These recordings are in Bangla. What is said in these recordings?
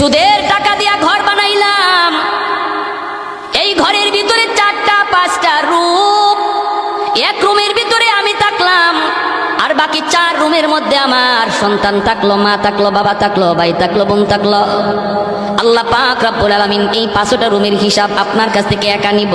সুদের টাকা দিয়া ঘর বানাইলাম, এই ঘরের ভিতরে 4টা 5টা রুম, এক রুমের ভিতরে আমি থাকলাম, আর বাকি 4 রুমের মধ্যে আমার সন্তান থাকলো, মা থাকলো, বাবা থাকলো, ভাই থাকলো, বোন থাকলো। আল্লাহ পাক রব্বুল আলামিন এই 5টা রুমের হিসাব আপনার কাছ থেকে একা নিব।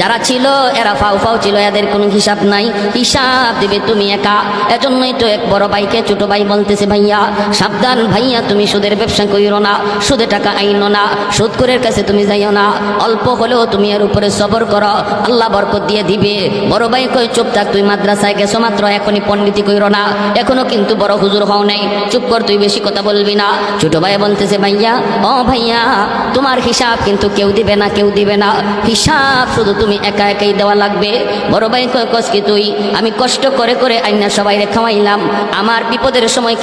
যারা ছিল এরা ফাউ ফাউ ছিল, এদের কোনো হিসাব নাই, হিসাব দিবে তুমি একা। এজন্যই তো এক বড় ভাইকে ছোট ভাই বলতেছে, ভাইয়া সাবধান, ভাইয়া তুমি সুদের ব্যবসা কইরো না, সুদে টাকা আইনো না, সুদখোরের কাছে তুমি যাইও না, অল্প হলেও তুমি এর উপরে সবর করো, আল্লাহ বরকত দিয়ে দিবে। বড় ভাই কই চুপ থাক, তুই মাদ্রাসায় গেছো মাত্র, এখনই পণ্ডিতি কইরো না, এখনো কিন্তু বড় হুজুর হও নাই, চুপ কর, তুই বেশি কথা বলবি না। ছোট ভাই বলতেছে, ভাইয়া ও ভাইয়া তোমার হিসাব কিন্তু কেউ দিবে না, কেউ দিবে না, হিসাব শুধু তুমি একা একাই দেওয়া লাগবে। বড় ভাই কয় কস কি তুই, আমি কষ্ট করে করে আইনা সবাই খাওয়াইলাম, আমার বিপদের সময়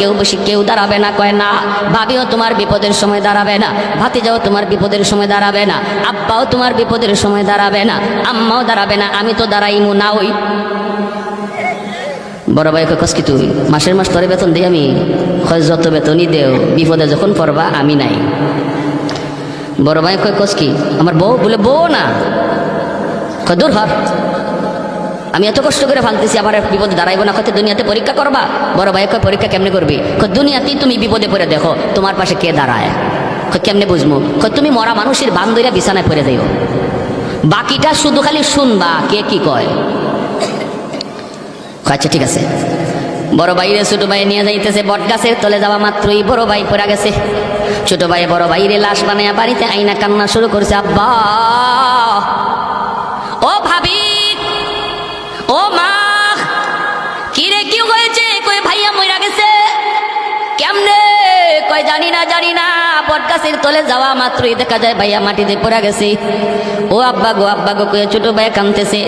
কেউ দাঁড়াবে না। কয় না, ভাবিও তোমার বিপদের সময় দাঁড়াবে না, ভাতিজাও তোমার বিপদের সময় দাঁড়াবে না, আব্বাও তোমার বিপদের সময় দাঁড়াবে না, আম্মাও দাঁড়াবে না, আমি তো দাঁড়াইমু না। ওই বড় ভাই কয় কস কি তুই, মাসের মাস তোরে বেতন দিই আমি? কয় যত বেতনই দেও, বিপদে যখন পড়বা আমি নাই। বড় ভাই কয় কস কি, আমার বউ? বলে বউ না। কয় দূর হর, আমি এত কষ্ট করে ফালতেছি, আবার বিপদে দাঁড়াইবো না? কত দুনিয়াতে পরীক্ষা করবা? বড় ভাই কয় পরীক্ষা কেমনে করবি? কয় দুনিয়াতেই তুমি বিপদে পড়ে দেখো তোমার পাশে কে দাঁড়ায়। কয় কেমনে বুঝবো? কয় তুমি মরা মানুষের বান্ধবীরা বিছানায় পড়ে যাইও, বাকিটা শুধু খালি শুনবা কে কি কয়। আচ্ছা ঠিক আছে। বড় ভাইরে ছোট ভাই নিয়ে যাইতেছে, বট গাছের তলে যাওয়া মাত্রই বড় ভাই পড়ে গেছে। ছোট ভাই বড় ভাইরে লাশ বানাইয়া বাড়িতে আইনা কান্না শুরু করছে, আব্বা, ও ভাবি, ও মা, কি রে কি হয়েছে? কই ভাইয়া মইরা গেছে। কেমনে? কয় জানি না, জানি না। বট গাছের তলে যাওয়া মাত্রই দেখা যায় ভাইয়া মাটিতে পড়ে গেছে। ও আব্বা গো, আব্বা গো কয়ে ছোট ভাই কাঁদতেছে,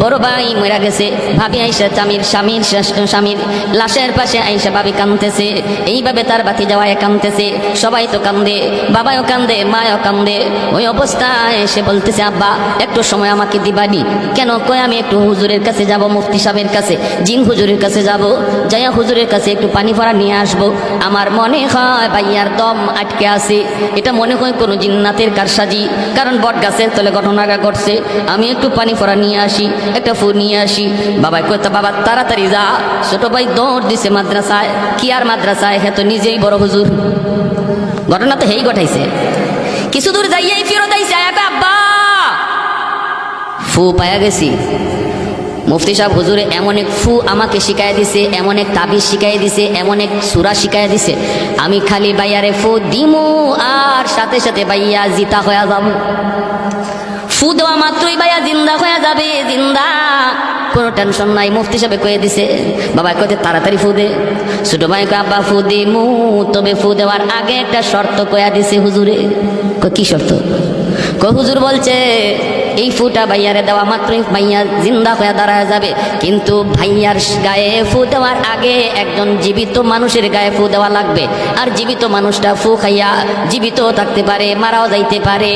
বড় ভাই মরে গেছে। ভাবি আইসা স্বামীর লাশের পাশে আইসা ভাবি কাঁদতেছে, এইভাবে তার বাতি যাওয়ায় কাঁদতেছে। সবাই তো কান্দে, বাবাও কান্দে, মাও কান্দে। ওই অবস্থায় সে বলতেছে, আব্বা একটু সময় আমাকে দিবানি? কেন? কয় আমি একটু হুজুরের কাছে যাব, মুফতি সাহেবের কাছে, জিন হুজুরের কাছে যাব, যাইয়া হুজুরের কাছে একটু পানি ভরা নিয়ে আসবো। আমার মনে হয় ভাইয়ার দম আটকে আছে, এটা মনে হয় কোনো জিন্নাতের কারসাজি, কারণ বট গাছের তলে ঘটনাটা ঘটছে। আমি একটু পানি ফোড়া নিয়ে আসি, একটা ফুল নিয়ে আসি। বাবাই কইতা, বাবা তাড়াতাড়ি যা। ছোট ভাই দৌড় দিছে মাদ্রাসায়। কি আর মাদ্রাসায়, হ্যাঁ তো নিজেই বড় হুজুর। ঘটনা তো হেই ঘটাইছে। কিছু দূর যাইয়াই ফেরত আইছে, আব্বা ফু পায়া গেছি। মুফতি সাহেব হুজুরে এমন এক ফু আমাকে শিখাই দিছে, এমন এক তাবিজ শিখাই দিছে, এমন এক সূরা শিখাই দিছে, আমি খালি ভাইয়ারে ফু দিমু আর সাথে সাথে ভাইয়া জিতা হয়ে যাব। ফু দেওয়া মাত্রই ভাইয়া জিন্দা হয়ে যাবে, জিন্দা, কোনো টেনশন নাই। মুফতি সাহেব কয়ে দিছে। বাবা কয়ে তাড়াতাড়ি ফু দে। ছোট ভাই কয়ে আব্বা ফু দিমু, তবে ফু দেওয়ার আগে একটা শর্ত কয়া দিছে হুজুরে। কয় কি শর্ত? কয় হুজুর বলছে এই ফুটা ভাইয়ারে দেওয়া মাত্রই ভাইয়া জিন্দা হয়ে দাঁড়ায় যাবে, কিন্তু ভাইয়ার গায়ে ফু দেওয়ার আগে একজন জীবিত মানুষের গায়ে ফু দেওয়া লাগবে। আর জীবিত মানুষটা ফু খাইয়া জীবিত থাকতে পারে, মারাও যাইতে পারে।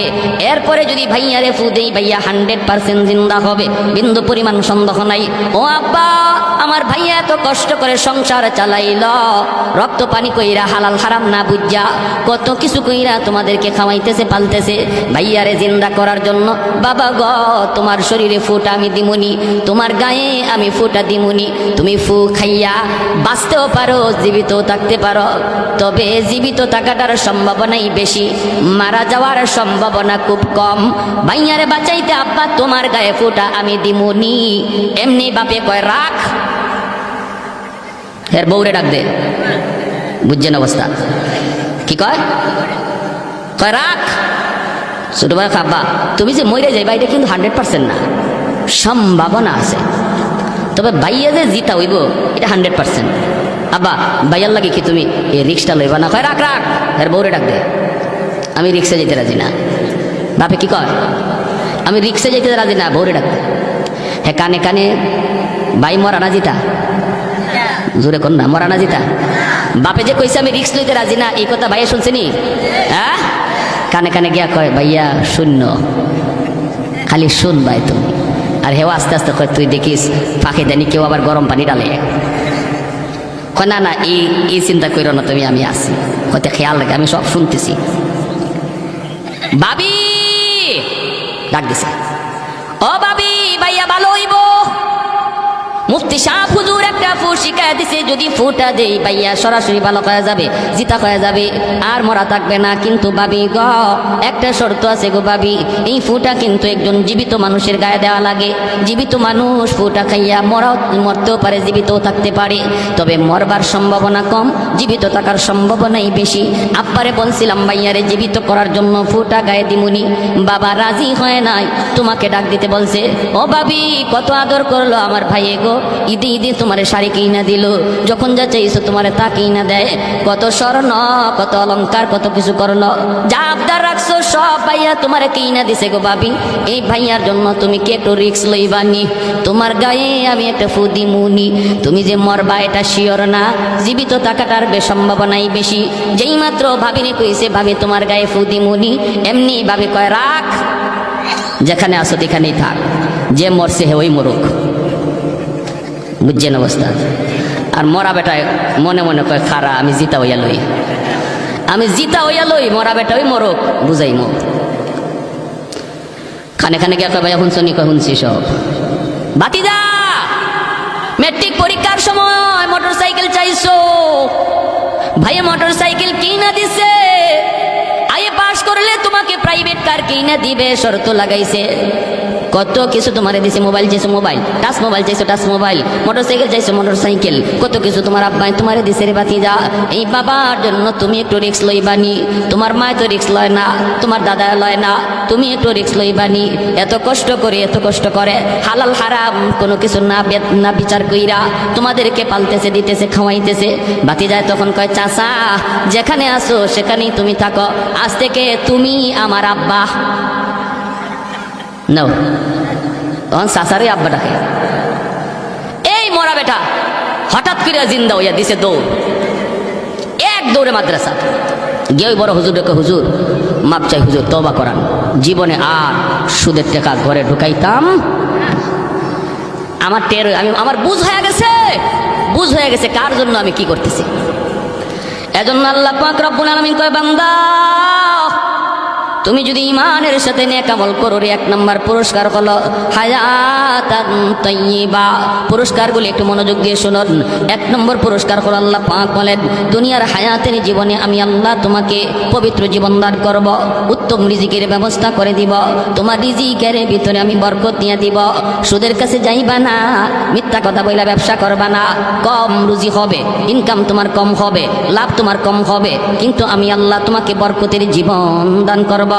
এরপরে যদি ভাইয়ারে ফু দেই, ভাইয়া 100% জিন্দা হবে, বিন্দু পরিমাণ সন্দেহ নাই। ও আব্বা, আমার ভাইয়া এত কষ্ট করে সংসার চালাইল, রক্ত পানি কইরা, হালাল হারাম না বুঝা, কত কিছু কইরা তোমাদেরকে খাওয়াইতেছে, পালতেছে ভাইয়ারে জিন্দা করার জন্য। বাবা গ, তোমার শরীরে ফুটা আমি দিমুনি, তোমার গায়ে আমি ফুটা দিমুনি। তুমি ফু খাইয়া বাঁচতেও পারো, জীবিত থাকতে পারো, তবে জীবিত থাকাটার সম্ভাবনাই বেশি, মারা যাওয়ার সম্ভাবনা খুব কম। ভাইয়ারে বাঁচাইতে আব্বা তোমার গায়ে ফুটা আমি দিমুনি। এমনি বাপে কয় রাখ, এর বউরে ডাক দে। বুঝছেন অবস্থা? কি কয়? কয় রাখ। ছোট ভাই আব্বা তুমি যে মরে যাইবা এটা কিন্তু 100% না, সম্ভাবনা আছে, তবে ভাইয়া যে জিতা হইব এটা 100%। আব্বা ভাইয়ার লাগে কি তুমি এই রিক্সটা লইবা না? কয় রাখ রাখ, এর বউরে ডাক দে। আমি রিক্সা যেতে রাজি না। বাপে কি কয়? আমি রিক্সা যেতে রাজি না, বউরে ডাক দে। হ্যাঁ কানে কানে ভাই মরা না জিতা, জোরে কর না, মরা না জিতা। বাপে যে কইছে আমি রিক্স লইতে রাজি না, এই কথা ভাইয়া শুনছেনি? হ্যাঁ, কানে কানে গিয়া কয় ভাইয়া শূন্য, খালি শুন ভাই তুমি। আর হেও আস্তে আস্তে কয় তুই দেখিস ফাঁকে জানি কেউ আবার গরম পানি ডালে। কয় না না, এই চিন্তা করো না তুমি, আমি আসি, হয়তো খেয়াল রাখে, আমি সব শুনতেছি। ভাবি ডাক দিছে, ও ভাবি ভাইয়া ভালো হইব। মুফতি সাহেব হুজুর একটা ফু শিখায় দিছে, যদি ফুটা দেই ভাইয়া সরাসরি ভালো হয়ে যাবে, জিতা হয়ে যাবে, আর মরা থাকবে না। কিন্তু ভাবি গ একটা শর্ত আছে গো ভাবি, এই ফুটা কিন্তু একজন জীবিত মানুষের গায়ে দেওয়া লাগে। জীবিত মানুষ ফুটা খাইয়া মরতেও পারে, জীবিতও থাকতে পারে, তবে মরবার সম্ভাবনা কম, জীবিত থাকার সম্ভাবনাই বেশি। আব্বারে বলছিলাম ভাইয়ারে জীবিত করার জন্য ফুটা গায়ে দিমুনি, বাবা রাজি হয় নাই, তোমাকে ডাক দিতে বলছে। ও ভাবি কত আদর করলো আমার ভাইয়ে গো, ঈদে ঈদে তোমার শাড়ি কিনা দিল, যখন যা চাইছো তোমার তা কিনা দেয়, কত স্বর্ণ কত অলংকার কত কিছু করলো, যা আবদার রাখছো সব ভাইয়া তোমার কিনা দিছে গো ভাবি। এই ভাইয়ার জন্য তুমি কি একটু রিক্স লইবানি? তোমার গায়ে আমি একটা ফু দিমুনি, তুমি যে মরবা এটা শিওর না, জীবিত থাকাটার সম্ভাবনাই বেশি। যেই মাত্র ভাবিনি কইছে ভাবি তোমার গায়ে ফু দিমুনি, এমনি ভাবি কয় রাখ, যেখানে আসো সেখানেই থাক, যে মরছে হে ওই মরুক। বুঝছেন অবস্থা? আর মরা বেটায় মনে মনে কয় খারা আমি জিতা হইয়া লই, আমি জিতা হইয়া লই, মরা বেটা ওই মরক বুঝাই মো। খানে খানে গিয়া কয় ভাইয়া শুনছো নি? কয় শুনছি সব। বাতিদা মেট্রিক পরীক্ষার সময় মোটর সাইকেল চাইছো, ভাইয়া মোটর সাইকেল কিনা দিছে, আইএ পাস করলে তোমাকে প্রাইভেট কার কিনা দিবে, শর্ত লাগাইছে। কত কিছু তোমারে দিছে, মোবাইল চাইছো মোবাইল, টাচ মোবাইল চাইছো টাচ মোবাইল, মোটর সাইকেল চাইছো মোটর সাইকেল, কত কিছু তোমার আব্বাই তোমারে দিছে রে বাতিজা। এই বাবার জন্য তুমি একটু রিক্স লইবানি, তোমার মা তো রিক্স লয় না, তোমার দাদা লয় না, তুমি একটু রিক্স লইবানি। এত কষ্ট করে হালাল হারাম কোনো কিছু না বিচার কইরা তোমাদেরকে পালতেছে, দিতেছে, খাওয়াইতেছে। বাতিজায় তখন কয় চাচা যেখানে আসো সেখানেই তুমি থাকো, আজ থেকে তুমি আমার আব্বা। নাও তখন চাচারই আব্বা ডাকে। এই মরা বেটা হঠাৎ করে জিন্দা হইয়া দিছে দৌড়, এক দৌড়ে মাদ্রাসা গিয়ে ওই বড় হুজুর ডেকে, হুজুর মাপ চাই হুজুর, তওবা করান, জীবনে আর সুদের টাকা ঘরে ঢুকাইতাম। আমার বুঝ হয়ে গেছে কার জন্য আমি কি করতেছি। এজন্য আল্লাহ পাক রব্বুল আলামিন কয় বান্দা তুমি যদি ইমানের সাথে নেক আমল করো রে, এক নম্বর পুরস্কার হলো হায়াতান তাইয়্যিবা। পুরস্কারগুলি একটু মনোযোগ দিয়ে শুনুন। এক নম্বর পুরস্কার হলো আল্লাহ পাক বলেন দুনিয়ার হায়াতের জীবনে আমি আল্লাহ তোমাকে পবিত্র জীবন দান করব, উত্তম রিজিকের ব্যবস্থা করে দিব, তোমার রিজিকের ভিতরে আমি বরকত দিয়ে দিব, সুদের কাছে যাইবা না, মিথ্যা কথা বইলা ব্যবসা করবা না, কম রুজি হবে, ইনকাম তোমার কম হবে, লাভ তোমার কম হবে, কিন্তু আমি আল্লাহ তোমাকে বরকতের জীবন দান করব।